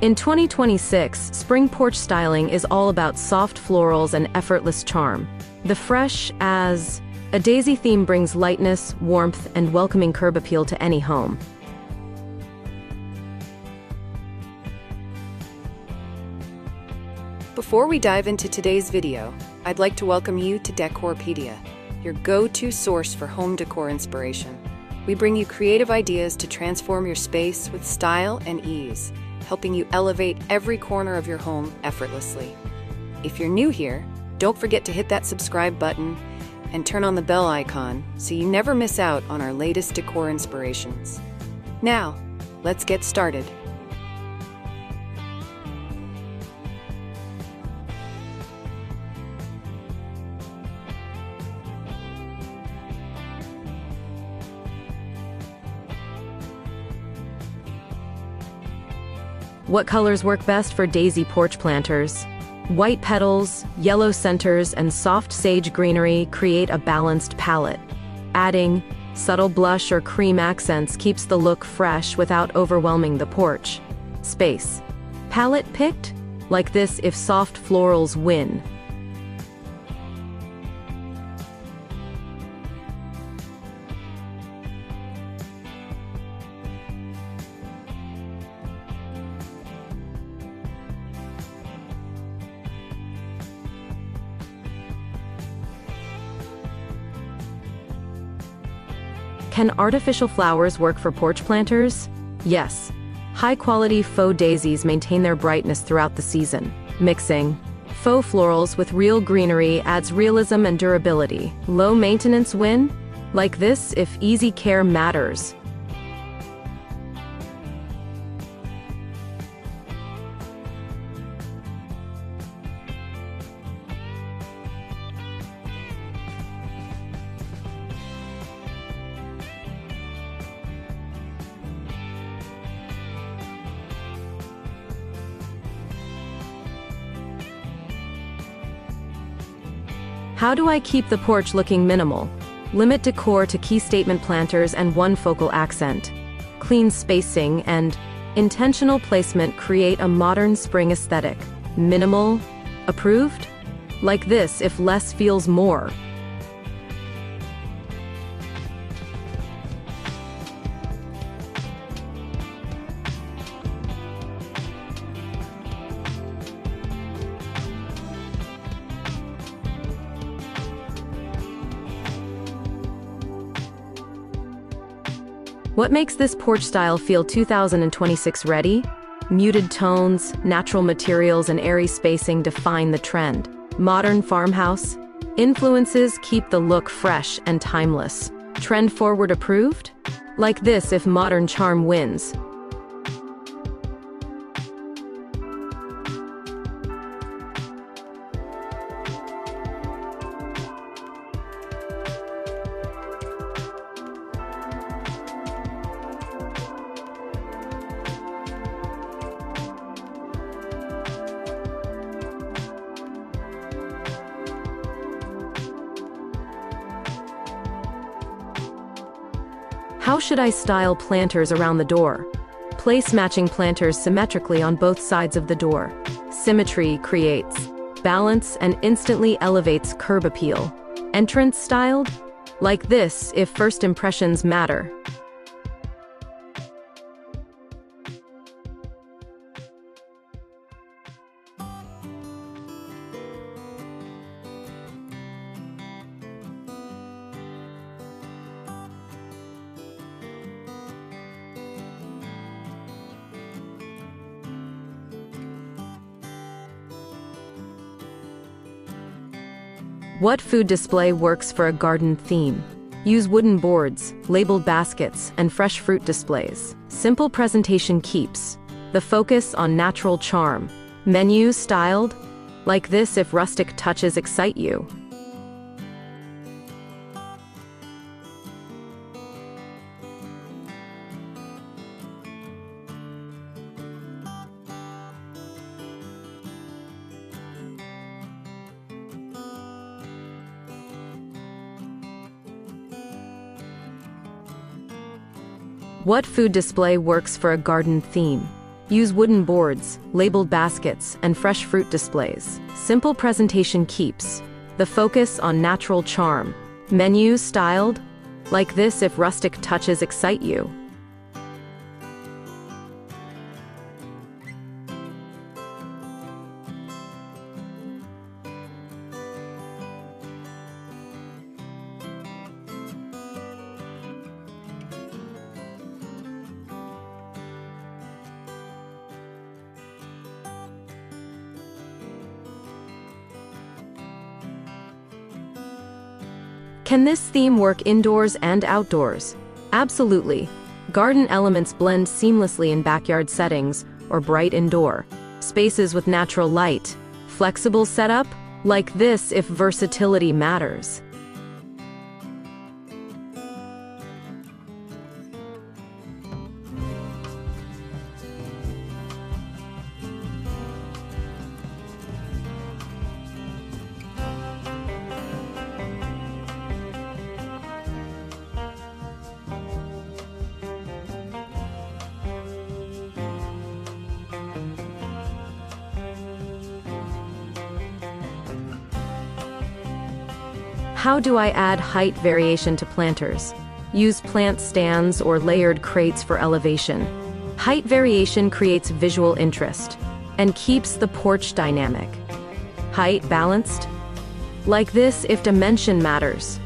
In 2026, spring porch styling is all about soft florals and effortless charm. The fresh as a daisy theme brings lightness, warmth, and welcoming curb appeal to any home. Before we dive into today's video, I'd like to welcome you to Decorpediya, your go-to source for home decor inspiration. We bring you creative ideas to transform your space with style and ease, helping you elevate every corner of your home effortlessly. If you're new here, don't forget to hit that subscribe button and turn on the bell icon so you never miss out on our latest decor inspirations. Now, let's get started. What colors work best for daisy porch planters? White petals, yellow centers, and soft sage greenery create a balanced palette. Adding subtle blush or cream accents keeps the look fresh without overwhelming the porch space. Palette picked? Like this if soft florals win. Can artificial flowers work for porch planters? Yes. High-quality faux daisies maintain their brightness throughout the season. Mixing faux florals with real greenery adds realism and durability. Low-maintenance win? Like this if easy care matters. How do I keep the porch looking minimal? Limit decor to key statement planters and one focal accent. Clean spacing and intentional placement create a modern spring aesthetic. Minimal? Approved? Like this if less feels more. What makes this porch style feel 2026 ready? Muted tones, natural materials, and airy spacing define the trend. Modern farmhouse influences keep the look fresh and timeless. Trend forward approved? Like this if modern charm wins. How should I style planters around the door? Place matching planters symmetrically on both sides of the door. Symmetry creates balance and instantly elevates curb appeal. Entrance styled? Like this if first impressions matter. What food display works for a garden theme? Use wooden boards, labeled baskets, and fresh fruit displays. Simple presentation keeps the focus on natural charm. Menus styled? Like this if rustic touches excite you. What food display works for a garden theme? Use wooden boards, labeled baskets, and fresh fruit displays. Simple presentation keeps the focus on natural charm. Menus styled like this if rustic touches excite you. Can this theme work indoors and outdoors? Absolutely. Garden elements blend seamlessly in backyard settings or bright indoor spaces with natural light. Flexible setup like this if versatility matters. How do I add height variation to planters? Use plant stands or layered crates for elevation. Height variation creates visual interest and keeps the porch dynamic. Height balanced like this if dimension matters.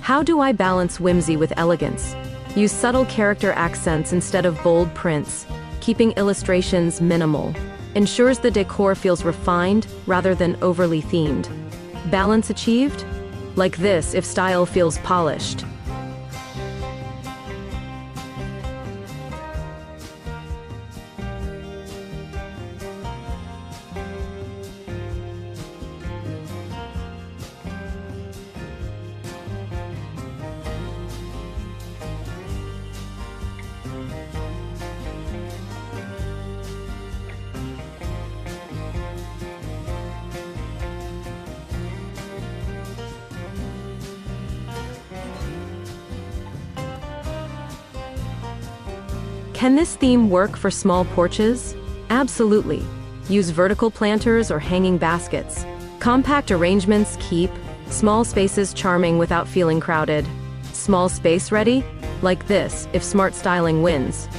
How do I balance whimsy with elegance? Use subtle character accents instead of bold prints, keeping illustrations minimal. Ensures the decor feels refined rather than overly themed. Balance achieved? Like this if style feels polished. Can this theme work for small porches? Absolutely. Use vertical planters or hanging baskets. Compact arrangements keep small spaces charming without feeling crowded. Small space ready? Like this, if smart styling wins.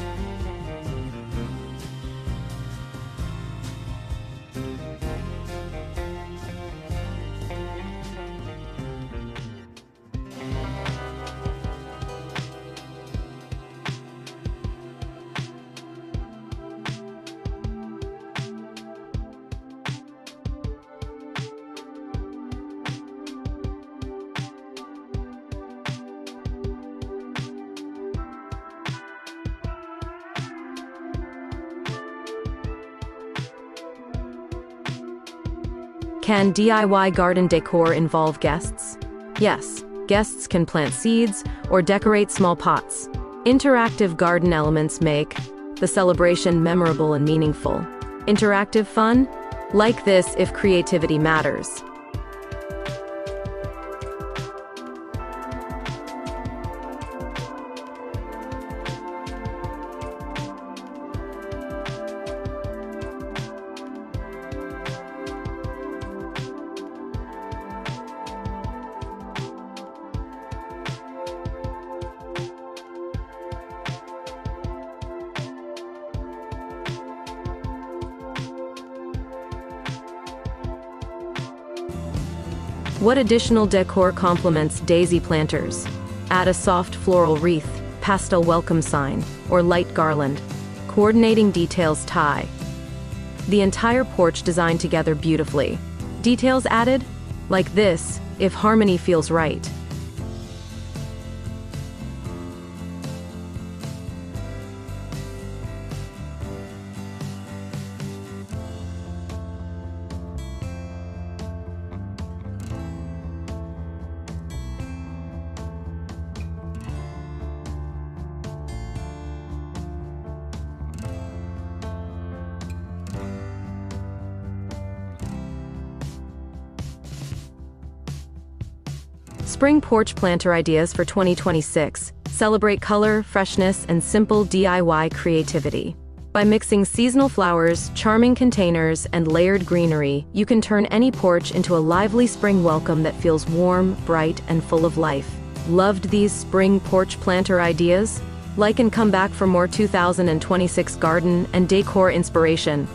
Can DIY garden decor involve guests? Yes, guests can plant seeds or decorate small pots. Interactive garden elements make the celebration memorable and meaningful. Interactive fun? Like this if creativity matters. What additional decor complements daisy planters? Add a soft floral wreath, pastel welcome sign, or light garland. Coordinating details tie the entire porch designed together beautifully. Details added? Like this, if harmony feels right. Spring Porch Planter Ideas for 2026. Celebrate color, freshness, and simple DIY creativity. By mixing seasonal flowers, charming containers, and layered greenery, you can turn any porch into a lively spring welcome that feels warm, bright, and full of life. Loved these spring porch planter ideas? Like and come back for more 2026 garden and decor inspiration.